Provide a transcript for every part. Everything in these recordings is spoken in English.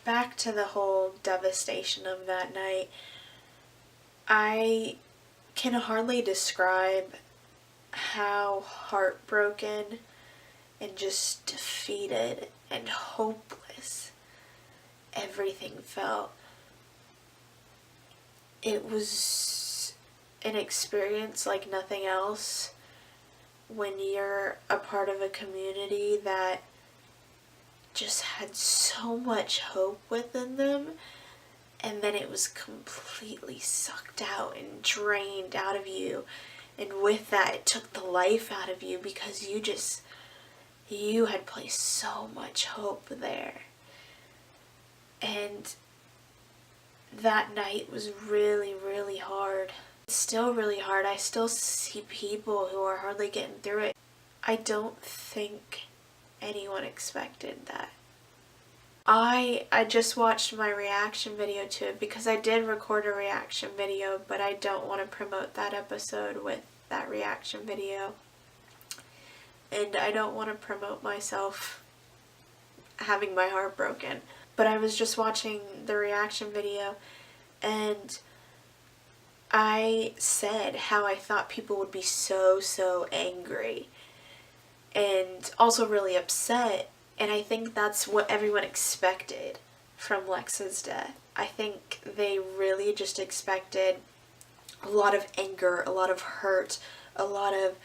back to the whole devastation of that night, I can hardly describe how heartbroken and just defeated and hopeless everything felt. It was an experience like nothing else when you're a part of a community that just had so much hope within them, and then it was completely sucked out and drained out of you. And with that, it took the life out of you because you had placed so much hope there. And that night was really, really hard. It's still really hard. I still see people who are hardly getting through it. I don't think anyone expected that. I just watched my reaction video to it because I did record a reaction video, but I don't want to promote that episode with that reaction video. And I don't want to promote myself having my heart broken. But I was just watching the reaction video, and I said how I thought people would be so angry and also really upset. And I think that's what everyone expected from Lexa's death. I think they really just expected a lot of anger, a lot of hurt, a lot of,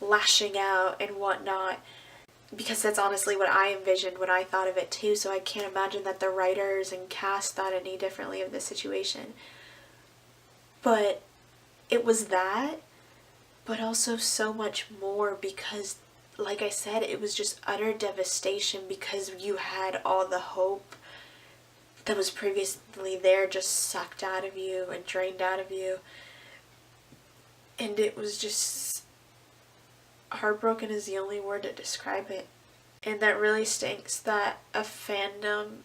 lashing out and whatnot. Because that's honestly what I envisioned when I thought of it too, so I can't imagine that the writers and cast thought any differently of the situation. But it was that, but also so much more because, like I said, it was just utter devastation because you had all the hope that was previously there just sucked out of you and drained out of you. And it was just... heartbroken is the only word to describe it. And that really stinks that a fandom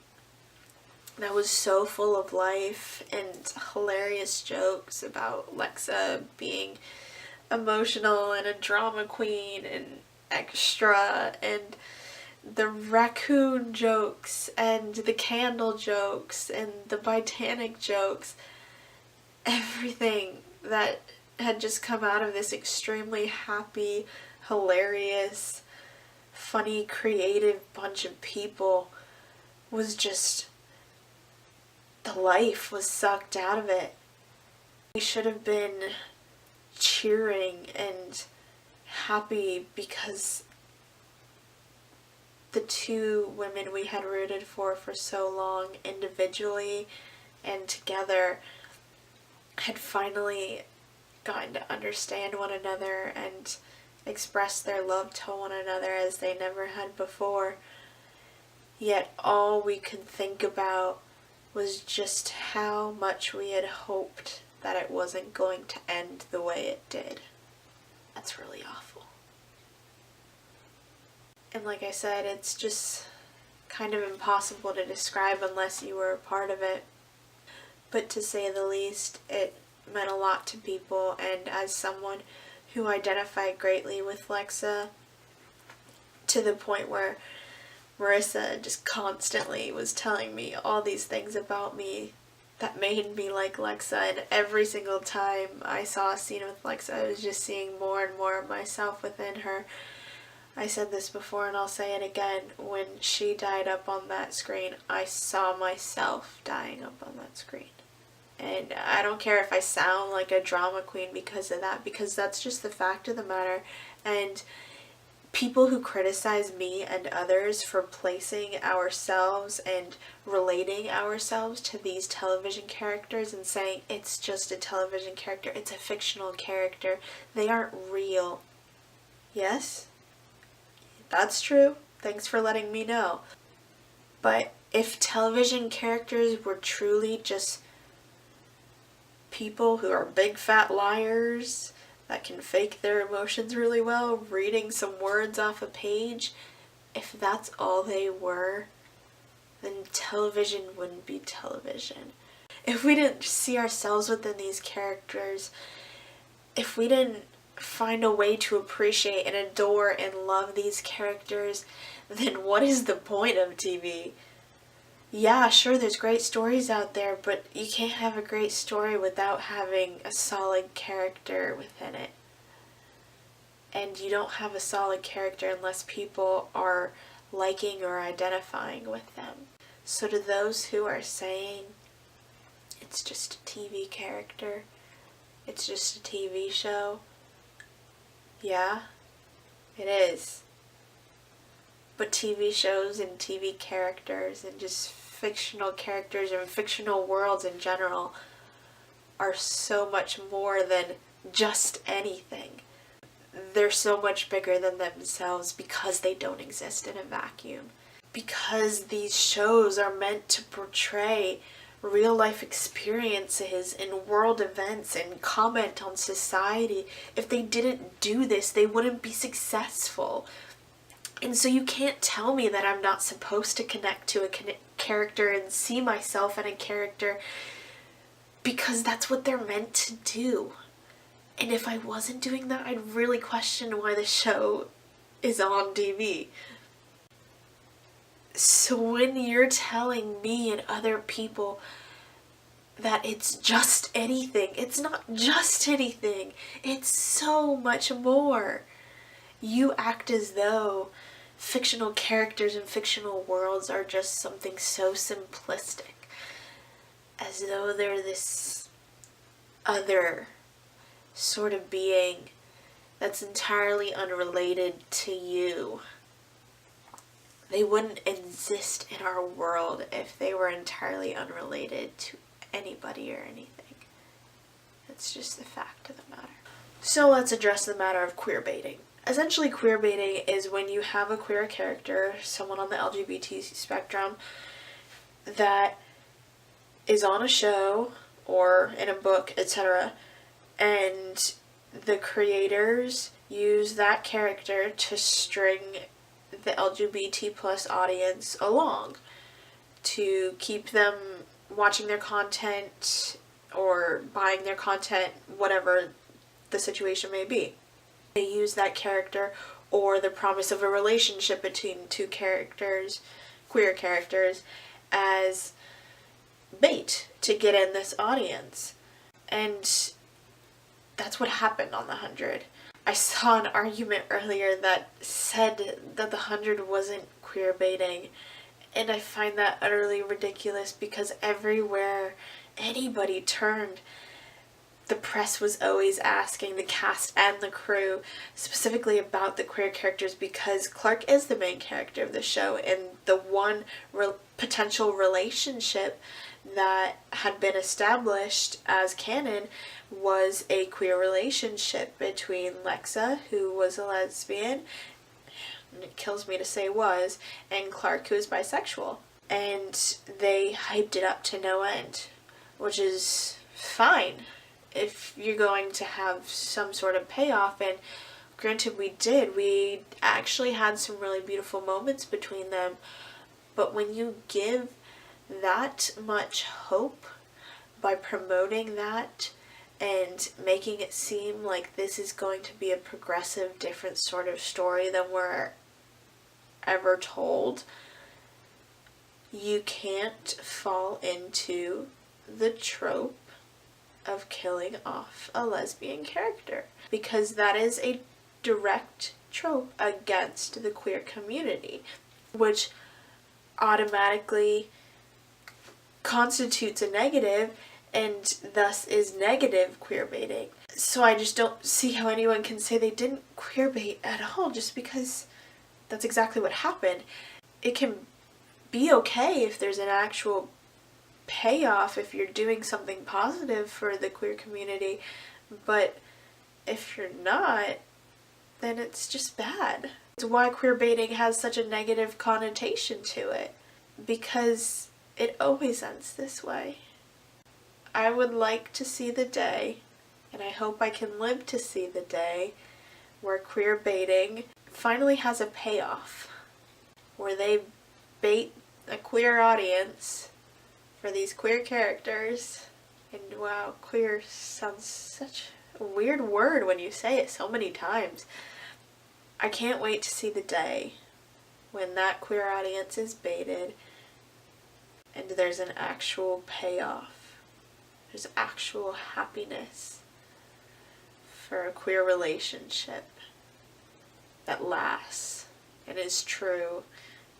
that was so full of life and hilarious jokes about Lexa being emotional and a drama queen and extra, and the raccoon jokes and the candle jokes and the Titanic jokes, everything that had just come out of this extremely happy, hilarious, funny, creative bunch of people was just... the life was sucked out of it. We should have been cheering and happy because the two women we had rooted for so long, individually and together, had finally gotten to understand one another and express their love to one another as they never had before. Yet all we could think about was just how much we had hoped that it wasn't going to end the way it did. That's really awful. And like I said, it's just kind of impossible to describe unless you were a part of it. But to say the least, it meant a lot to people, and as someone who identified greatly with Lexa, to the point where Marissa just constantly was telling me all these things about me that made me like Lexa, and every single time I saw a scene with Lexa, I was just seeing more and more of myself within her. I said this before and I'll say it again, when she died up on that screen, I saw myself dying up on that screen. And I don't care if I sound like a drama queen because of that, because that's just the fact of the matter. And people who criticize me and others for placing ourselves and relating ourselves to these television characters and saying it's just a television character, it's a fictional character, they aren't real. Yes, that's true. Thanks for letting me know. But if television characters were truly just people who are big fat liars that can fake their emotions really well, reading some words off a page, if that's all they were, then television wouldn't be television. If we didn't see ourselves within these characters, if we didn't find a way to appreciate and adore and love these characters, then what is the point of TV? Yeah, sure, there's great stories out there, but you can't have a great story without having a solid character within it. And you don't have a solid character unless people are liking or identifying with them. So to those who are saying it's just a TV character, it's just a TV show, yeah, it is. But TV shows and TV characters and just fictional characters and fictional worlds in general are so much more than just anything. They're so much bigger than themselves because they don't exist in a vacuum. Because these shows are meant to portray real life experiences and world events and comment on society. If they didn't do this, they wouldn't be successful. And so you can't tell me that I'm not supposed to connect to a character and see myself in a character, because that's what they're meant to do. And if I wasn't doing that, I'd really question why the show is on TV. So when you're telling me and other people that it's just anything, it's not just anything. It's so much more. You act as though fictional characters and fictional worlds are just something so simplistic, as though they're this other sort of being that's entirely unrelated to you. They wouldn't exist in our world if they were entirely unrelated to anybody or anything. That's just the fact of the matter. So let's address the matter of queerbaiting. Essentially, queerbaiting is when you have a queer character, someone on the LGBT spectrum, that is on a show or in a book, etc., and the creators use that character to string the LGBT plus audience along, to keep them watching their content or buying their content, whatever the situation may be. They use that character or the promise of a relationship between two characters, queer characters, as bait to get in this audience. And that's what happened on The 100. I saw an argument earlier that said that The 100 wasn't queer baiting, and I find that utterly ridiculous, because everywhere anybody turned, the press was always asking the cast and the crew specifically about the queer characters, because Clark is the main character of the show, and the one potential relationship that had been established as canon was a queer relationship between Lexa, who was a lesbian, and it kills me to say was, and Clark, who is bisexual. And they hyped it up to no end, which is fine if you're going to have some sort of payoff. And granted, we actually had some really beautiful moments between them, but when you give that much hope by promoting that and making it seem like this is going to be a progressive, different sort of story than we're ever told, you can't fall into the trope of killing off a lesbian character, because that is a direct trope against the queer community, which automatically constitutes a negative and thus is negative queerbaiting. So I just don't see how anyone can say they didn't queerbait at all, just because that's exactly what happened. It can be okay if there's an actual payoff, if you're doing something positive for the queer community, but if you're not, then it's just bad. It's why queerbaiting has such a negative connotation to it, because it always ends this way. I would like to see the day, and I hope I can live to see the day, where queerbaiting finally has a payoff, where they bait a queer audience for these queer characters. And wow, queer sounds such a weird word when you say it so many times. I can't wait to see the day when that queer audience is baited there's an actual payoff. There's actual happiness for a queer relationship that lasts and is true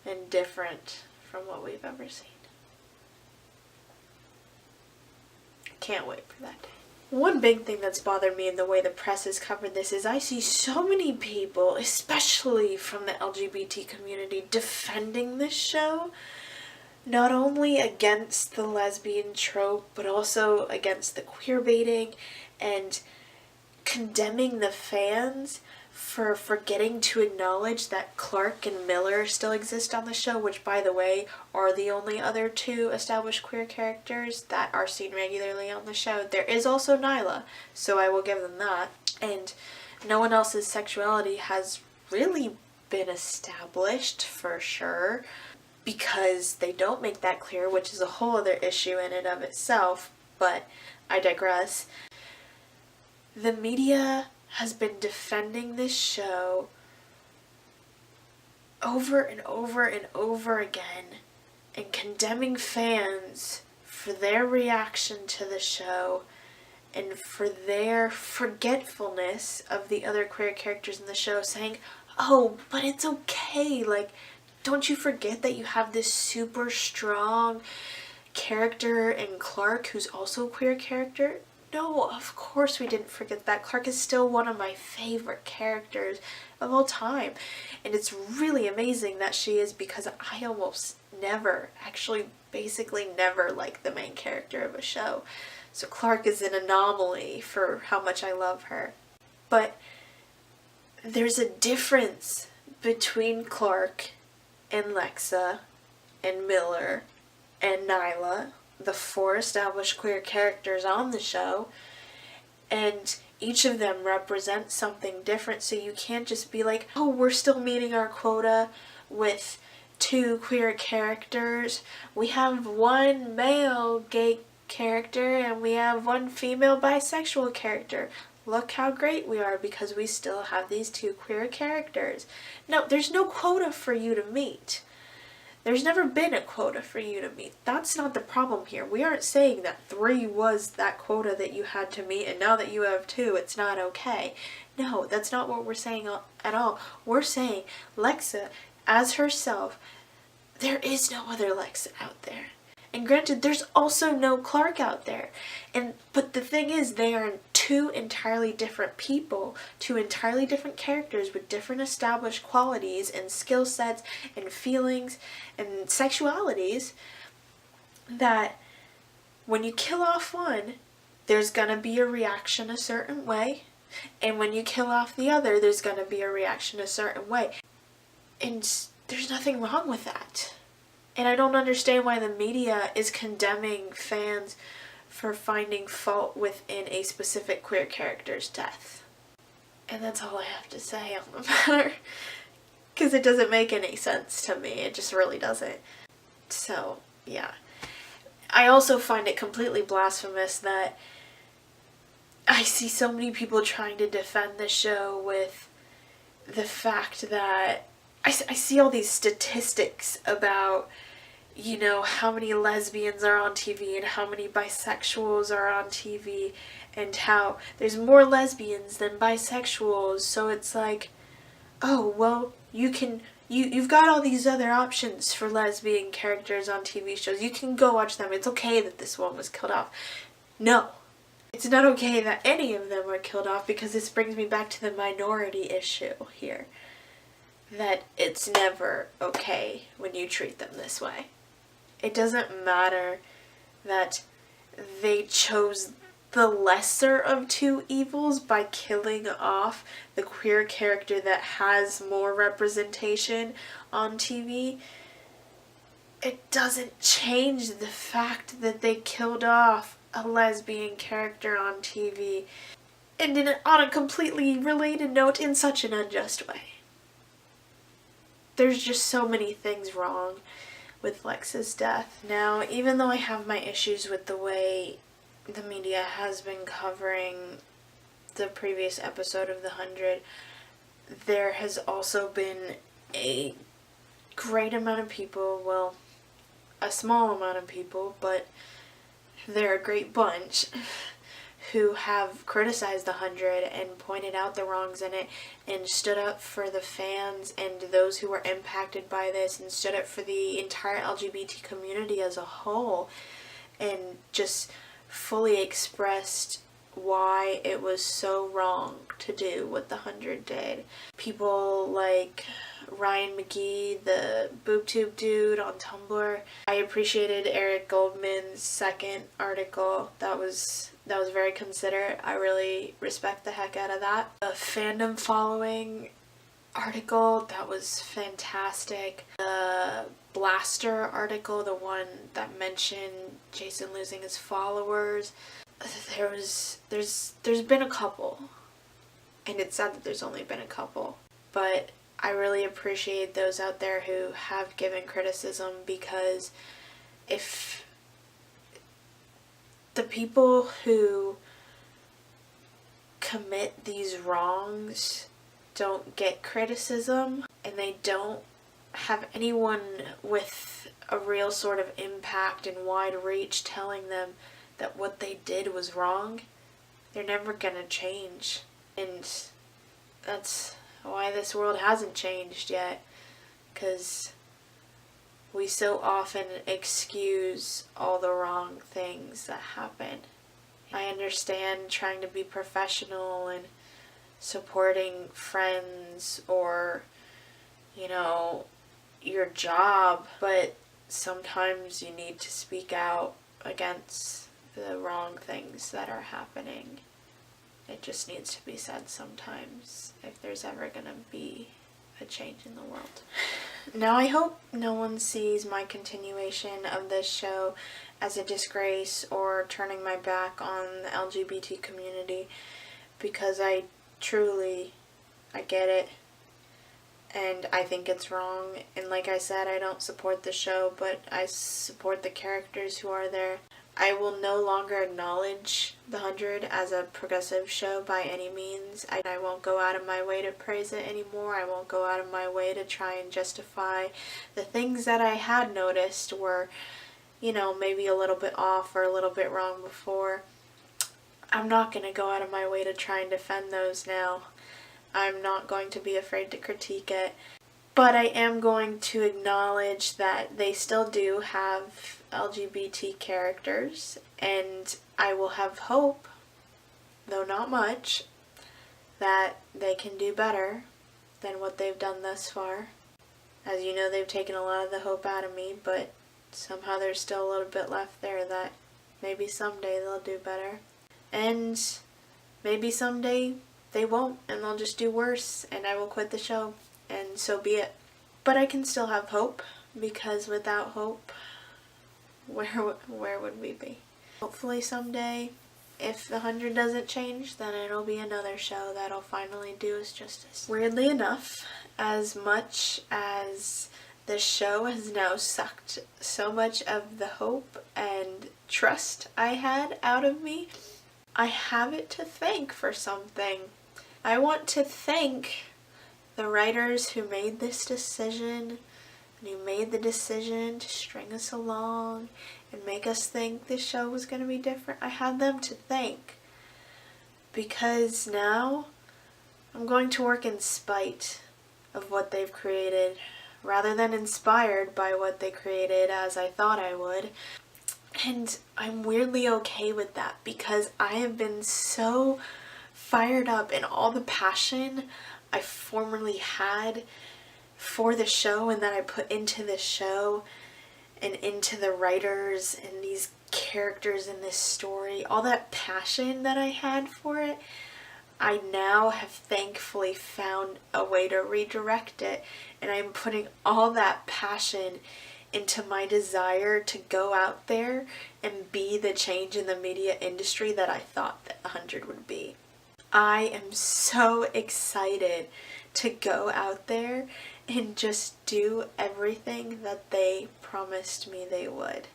and different from what we've ever seen. Can't wait for that day. One big thing that's bothered me in the way the press has covered this is I see so many people, especially from the LGBT community, defending this show, not only against the lesbian trope, but also against the queerbaiting and condemning the fans for forgetting to acknowledge that Clark and Miller still exist on the show, which, by the way, are the only other two established queer characters that are seen regularly on the show. There is also Nyla, so I will give them that. And no one else's sexuality has really been established for sure, because they don't make that clear, which is a whole other issue in and of itself, but I digress. The media has been defending this show over and over and over again and condemning fans for their reaction to the show and for their forgetfulness of the other queer characters in the show, saying, oh, but it's okay, like, don't you forget that you have this super strong character in Clark who's also a queer character? No, of course we didn't forget that. Clark is still one of my favorite characters of all time. And it's really amazing that she is, because I almost never, actually basically never, like the main character of a show. So Clark is an anomaly for how much I love her. But there's a difference between Clark and Lexa and Miller and Nyla, the 4 established queer characters on the show, and each of them represents something different, so you can't just be like, oh, we're still meeting our quota with 2 queer characters. We have 1 male gay character and we have 1 female bisexual character. Look how great we are because we still have these 2 queer characters. No, there's no quota for you to meet. There's never been a quota for you to meet. That's not the problem here. We aren't saying that 3 was that quota that you had to meet and now that you have 2, it's not okay. No, that's not what we're saying at all. We're saying Lexa, as herself, there is no other Lexa out there. And granted, there's also no Clark out there. But the thing is, they are 2 entirely different people, 2 entirely different characters with different established qualities and skill sets and feelings and sexualities, that when you kill off one, there's gonna be a reaction a certain way, and when you kill off the other, there's gonna be a reaction a certain way. And there's nothing wrong with that. And I don't understand why the media is condemning fans for finding fault within a specific queer character's death. And that's all I have to say on the matter. Because it doesn't make any sense to me. It just really doesn't. So, yeah. I also find it completely blasphemous that I see so many people trying to defend the show with the fact that I see all these statistics about, you know, how many lesbians are on TV and how many bisexuals are on TV and how there's more lesbians than bisexuals. So it's like, oh, well, you've got all these other options for lesbian characters on TV shows. You can go watch them. It's okay that this one was killed off. No. It's not okay that any of them are killed off, because this brings me back to the minority issue here. That it's never okay when you treat them this way. It doesn't matter that they chose the lesser of 2 evils by killing off the queer character that has more representation on TV. It doesn't change the fact that they killed off a lesbian character on TV, and on a completely related note, in such an unjust way. There's just so many things wrong with Lexa's death. Now, even though I have my issues with the way the media has been covering the previous episode of The 100, there has also been a great amount of people, well, a small amount of people, but they're a great bunch who have criticized the 100 and pointed out the wrongs in it and stood up for the fans and those who were impacted by this and stood up for the entire LGBT community as a whole and just fully expressed why it was so wrong to do what the 100 did. People like Ryan McGee, the BoobTube dude on Tumblr. I appreciated Eric Goldman's second article. That was very considerate. I really respect the heck out of that. The Fandom following article, that was fantastic. The Blaster article, the one that mentioned Jason losing his followers. There's been a couple, and it's sad that there's only been a couple, but I really appreciate those out there who have given criticism, because if the people who commit these wrongs don't get criticism and they don't have anyone with a real sort of impact and wide reach telling them that what they did was wrong, they're never gonna change. And that's why this world hasn't changed yet, because we so often excuse all the wrong things that happen. I understand trying to be professional and supporting friends or, your job, but sometimes you need to speak out against the wrong things that are happening. It just needs to be said sometimes if there's ever gonna be a change in the world. Now, I hope no one sees my continuation of this show as a disgrace or turning my back on the LGBT community, because I get it, and I think it's wrong. And like I said, I don't support the show, but I support the characters who are there. I will no longer acknowledge The 100 as a progressive show by any means. I won't go out of my way to praise it anymore. I won't go out of my way to try and justify the things that I had noticed were, maybe a little bit off or a little bit wrong before. I'm not going to go out of my way to try and defend those now. I'm not going to be afraid to critique it. But I am going to acknowledge that they still do have LGBT characters, and I will have hope, though not much, that they can do better than what they've done thus far. As you know, they've taken a lot of the hope out of me, but somehow there's still a little bit left there that maybe someday they'll do better. And maybe someday they won't, and they'll just do worse, and I will quit the show, and so be it. But I can still have hope, because without hope, where would we be? Hopefully someday, if the 100 doesn't change, then it'll be another show that'll finally do us justice. Weirdly enough, as much as the show has now sucked so much of the hope and trust I had out of me, I have it to thank for something. I want to thank the writers who made this decision, and who made the decision to string us along and make us think this show was going to be different. I have them to thank, because now I'm going to work in spite of what they've created, rather than inspired by what they created as I thought I would. And I'm weirdly okay with that, because I have been so fired up in all the passion I formerly had for the show and that I put into the show and into the writers and these characters in this story. All that passion that I had for it, I now have thankfully found a way to redirect it, and I'm putting all that passion into my desire to go out there and be the change in the media industry that I thought that 100 would be. I am so excited to go out there and just do everything that they promised me they would,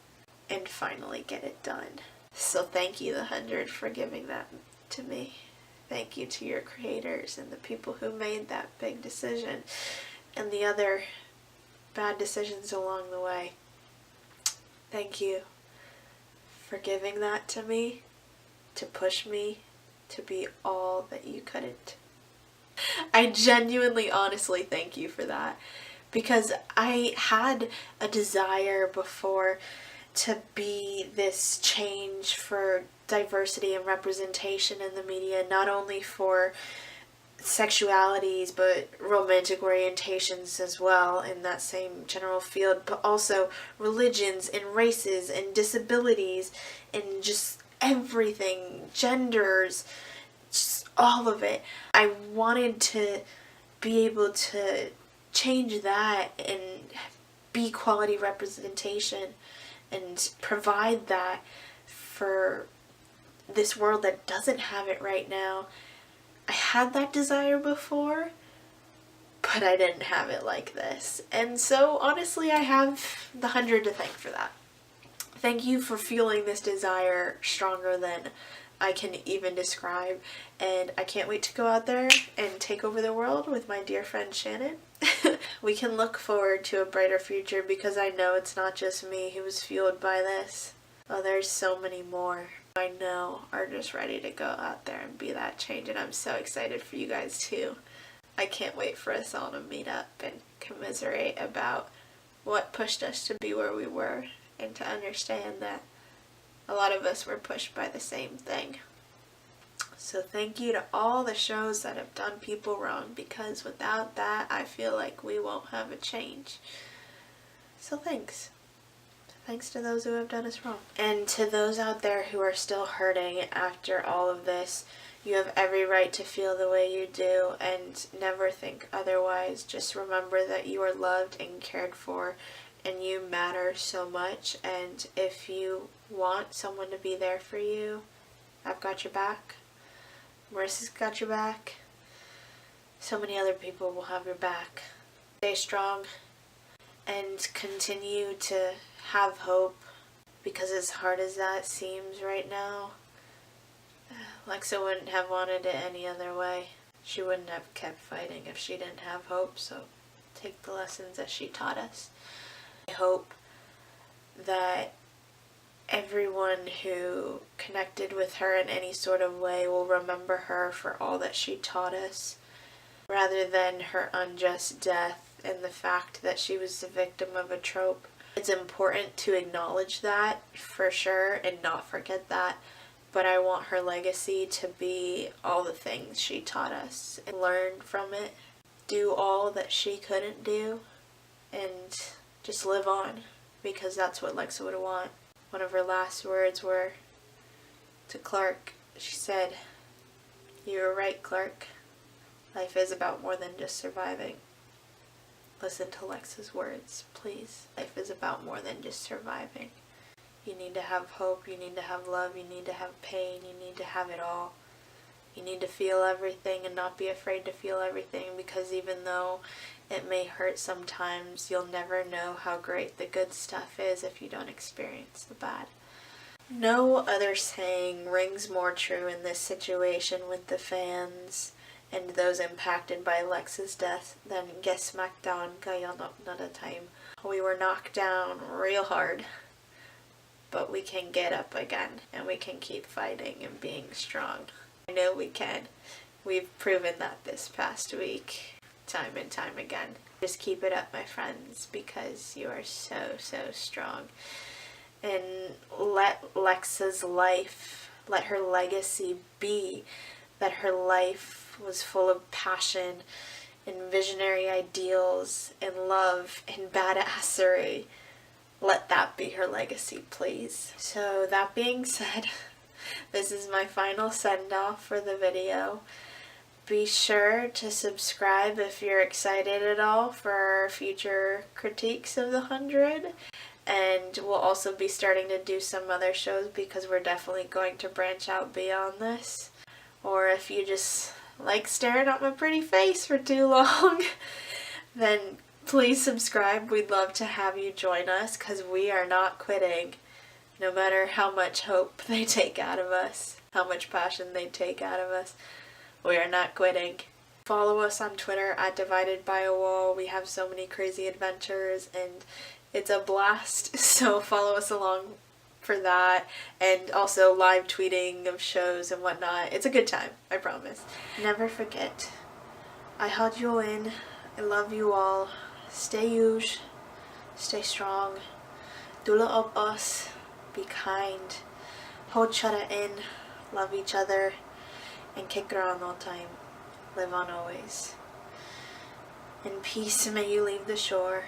and finally get it done. So thank you, the 100, for giving that to me. Thank you to your creators and the people who made that big decision and the other bad decisions along the way. Thank you for giving that to me, to push me to be all that you couldn't. I genuinely, honestly thank you for that, because I had a desire before to be this change for diversity and representation in the media, not only for sexualities but romantic orientations as well in that same general field, but also religions and races and disabilities and just everything, genders, just all of it. I wanted to be able to change that and be quality representation and provide that for this world that doesn't have it right now. I had that desire before, but I didn't have it like this. And so honestly, I have the 100 to thank for that. Thank you for fueling this desire stronger than I can even describe. And I can't wait to go out there and take over the world with my dear friend Shannon. We can look forward to a brighter future, because I know it's not just me who was fueled by this. Oh, there's so many more I know are just ready to go out there and be that change, and I'm so excited for you guys too. I can't wait for us all to meet up and commiserate about what pushed us to be where we were, and to understand that a lot of us were pushed by the same thing. So thank you to all the shows that have done people wrong, because without that, I feel like we won't have a change. So thanks. Thanks to those who have done us wrong. And to those out there who are still hurting after all of this, you have every right to feel the way you do, and never think otherwise. Just remember that you are loved and cared for, and you matter so much. And if you want someone to be there for you, I've got your back. Marissa's got your back. So many other people will have your back. Stay strong and continue to have hope, because as hard as that seems right now, Lexa wouldn't have wanted it any other way. She wouldn't have kept fighting if she didn't have hope, so take the lessons that she taught us. I hope that everyone who connected with her in any sort of way will remember her for all that she taught us, rather than her unjust death and the fact that she was the victim of a trope. It's important to acknowledge that, for sure, and not forget that, but I want her legacy to be all the things she taught us, and learn from it, do all that she couldn't do, and just live on, because that's what Lexa would want. One of her last words were to Clark. She said, "You were right, Clark. Life is about more than just surviving." Listen to Lexa's words, please. Life is about more than just surviving. You need to have hope, you need to have love, you need to have pain, you need to have it all. You need to feel everything and not be afraid to feel everything, because even though it may hurt sometimes, you'll never know how great the good stuff is if you don't experience the bad. No other saying rings more true in this situation with the fans and those impacted by Lexa's death than "Get smacked down, kaya another time." We were knocked down real hard, but we can get up again, and we can keep fighting and being strong. I know we can. We've proven that this past week, time and time again. Just keep it up, my friends, because you are so, so strong. And let Lexa's life, let her legacy be that her life was full of passion and visionary ideals and love and badassery. Let that be her legacy, please. So that being said, this is my final send-off for the video. Be sure to subscribe if you're excited at all for our future critiques of the 100. And we'll also be starting to do some other shows, because we're definitely going to branch out beyond this. Or if you just like staring at my pretty face for too long, then please subscribe. We'd love to have you join us, because we are not quitting. No matter how much hope they take out of us, how much passion they take out of us, we are not quitting. Follow us on Twitter at @DividedByAWall. We have so many crazy adventures, and It's a blast, so follow us along for that, and also live tweeting of shows and whatnot. It's a good time, I promise. Never forget, I held you in. I love you all. Stay huge. Stay strong. Dula up us. Be kind. Hold each other in. Love each other. And kick around all time. Live on always. In peace may you leave the shore.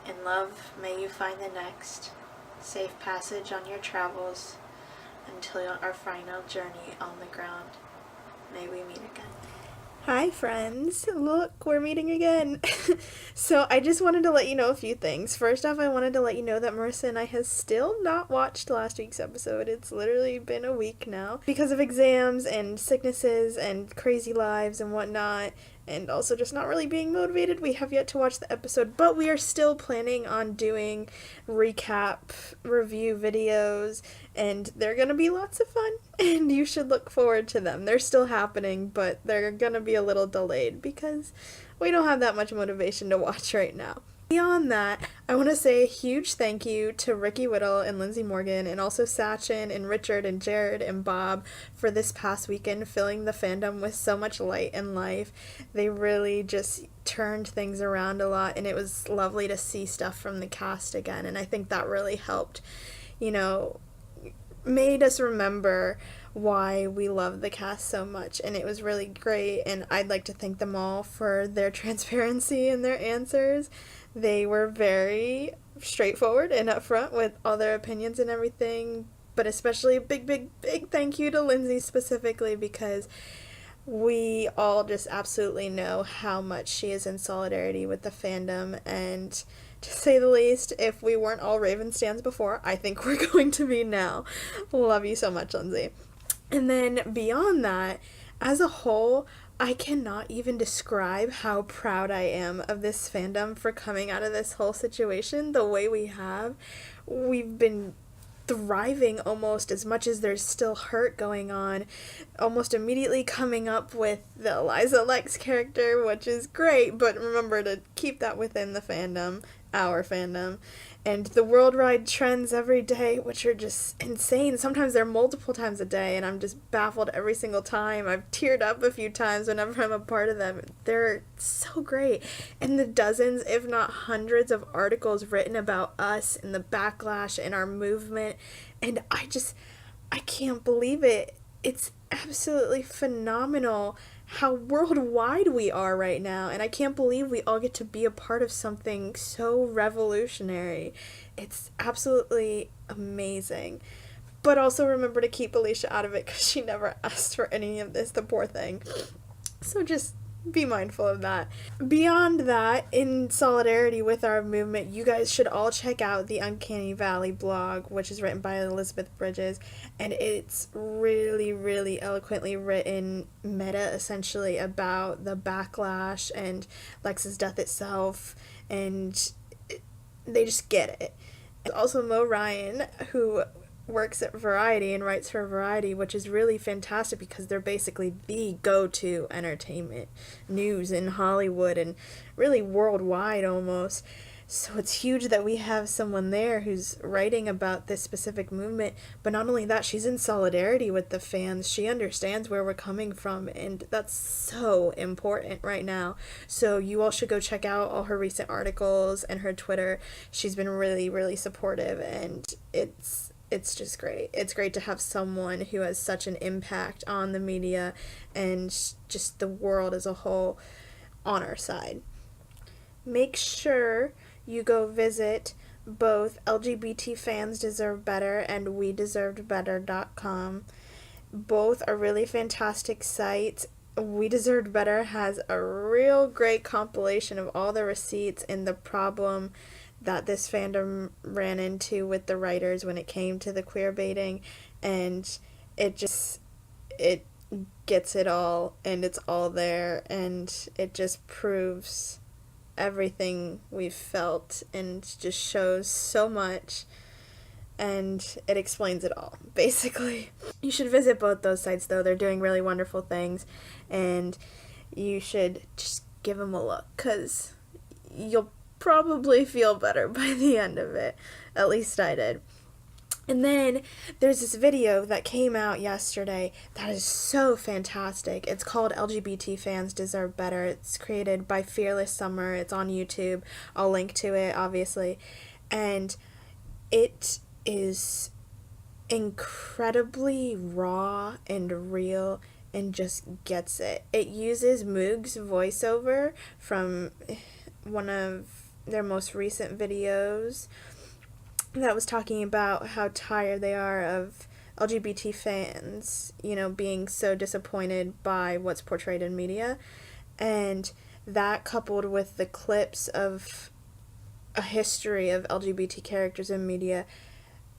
In love may you find the next. Safe passage on your travels until our final journey on the ground. May we meet again. Hi friends, look, we're meeting again. So I just wanted to let you know a few things. First off, I wanted to let you know that Marissa and I have still not watched last week's episode. It's literally been a week now because of exams and sicknesses and crazy lives and whatnot, and also just not really being motivated. We have yet to watch the episode, but we are still planning on doing recap review videos, and they're gonna be lots of fun, and you should look forward to them. They're still happening, but they're gonna be a little delayed because we don't have that much motivation to watch right now. Beyond that, I want to say a huge thank you to Ricky Whittle and Lindsay Morgan, and also Sachin and Richard and Jared and Bob for this past weekend filling the fandom with so much light and life. They really just turned things around a lot, and it was lovely to see stuff from the cast again, and I think that really helped, made us remember why we love the cast so much, and it was really great, and I'd like to thank them all for their transparency and their answers. They were very straightforward and upfront with all their opinions and everything, but especially a big thank you to Lindsay specifically, because we all just absolutely know how much she is in solidarity with the fandom, and to say the least, if we weren't all Raven stans before, I think we're going to be now. Love you so much, Lindsay. And then beyond that, as a whole, I cannot even describe how proud I am of this fandom for coming out of this whole situation the way we have. We've been thriving almost as much as there's still hurt going on, almost immediately coming up with the Eliza Lex character, which is great, but remember to keep that within the fandom, our fandom, and the worldwide trends every day, which are just insane. Sometimes they're multiple times a day, and I'm just baffled every single time. I've teared up a few times whenever I'm a part of them. They're so great. And the dozens, if not hundreds, of articles written about us and the backlash and our movement, and I can't believe it. It's absolutely phenomenal how worldwide we are right now, and I can't believe we all get to be a part of something so revolutionary. It's absolutely amazing. But also remember to keep Alicia out of it, because she never asked for any of this, the poor thing. So just be mindful of that. Beyond that, in solidarity with our movement, you guys should all check out the Uncanny Valley blog, which is written by Elizabeth Bridges, and it's really eloquently written meta, essentially, about the backlash and Lexa's death itself, and they just get it. And also Mo Ryan, who works at Variety and writes for Variety, which is really fantastic because they're basically the go-to entertainment news in Hollywood and really worldwide almost. So it's huge that we have someone there who's writing about this specific movement, but not only that, she's in solidarity with the fans. She understands where we're coming from, and that's so important right now. So you all should go check out all her recent articles and her Twitter. She's been really supportive, and it's just great. It's great to have someone who has such an impact on the media and just the world as a whole on our side. Make sure you go visit both LGBT Fans Deserve Better and WeDeservedBetter.com. Both are really fantastic sites. We Deserved Better has a real great compilation of all the receipts and the problem that this fandom ran into with the writers when it came to the queerbaiting, and it gets it all, and it's all there, and it just proves everything we've felt and just shows so much, and it explains it all, basically. You should visit both those sites, though. They're doing really wonderful things, and you should just give them a look, because you'll probably feel better by the end of it. At least I did. And then there's this video that came out yesterday that is so fantastic. It's called LGBT Fans Deserve Better. It's created by Fearless Summer. It's on YouTube. I'll link to it, obviously. And it is incredibly raw and real and just gets it. It uses Moog's voiceover from one of their most recent videos that was talking about how tired they are of LGBT fans, being so disappointed by what's portrayed in media. And that, coupled with the clips of a history of LGBT characters in media,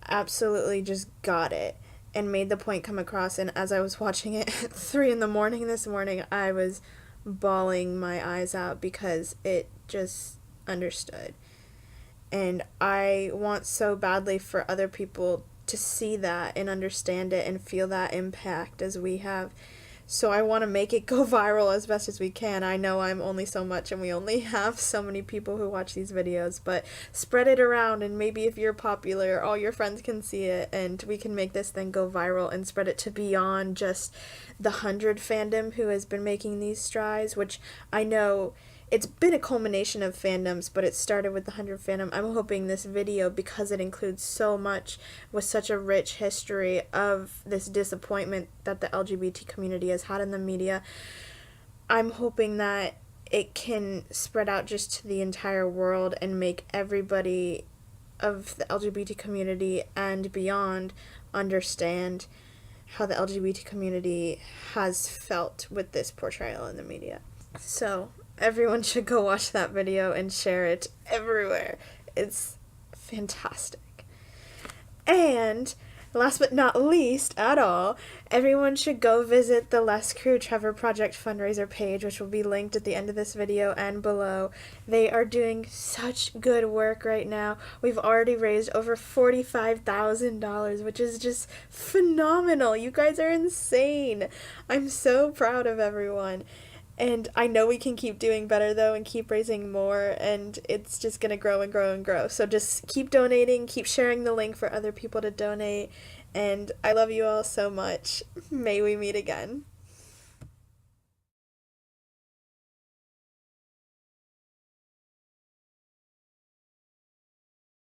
absolutely just got it and made the point come across. And as I was watching it at 3 a.m. this morning, I was bawling my eyes out because it just understood. And I want so badly for other people to see that and understand it and feel that impact as we have. So I want to make it go viral as best as we can. I know I'm only so much and we only have so many people who watch these videos, but spread it around, and maybe if you're popular, all your friends can see it and we can make this thing go viral and spread it to beyond just the 100 fandom who has been making these strides, which I know it's been a culmination of fandoms, but it started with the 100 fandom. I'm hoping this video, because it includes so much with such a rich history of this disappointment that the LGBT community has had in the media, I'm hoping that it can spread out just to the entire world and make everybody of the LGBT community and beyond understand how the LGBT community has felt with this portrayal in the media. So everyone should go watch that video and share it everywhere. It's fantastic. And last but not least at all, everyone should go visit the Less Crew Trevor Project fundraiser page, which will be linked at the end of this video and below. They are doing such good work right now. We've already raised over $45,000, which is just phenomenal. You guys are insane. I'm so proud of everyone. And I know we can keep doing better, though, and keep raising more, and it's just going to grow and grow and grow. So just keep donating, keep sharing the link for other people to donate, and I love you all so much. May we meet again.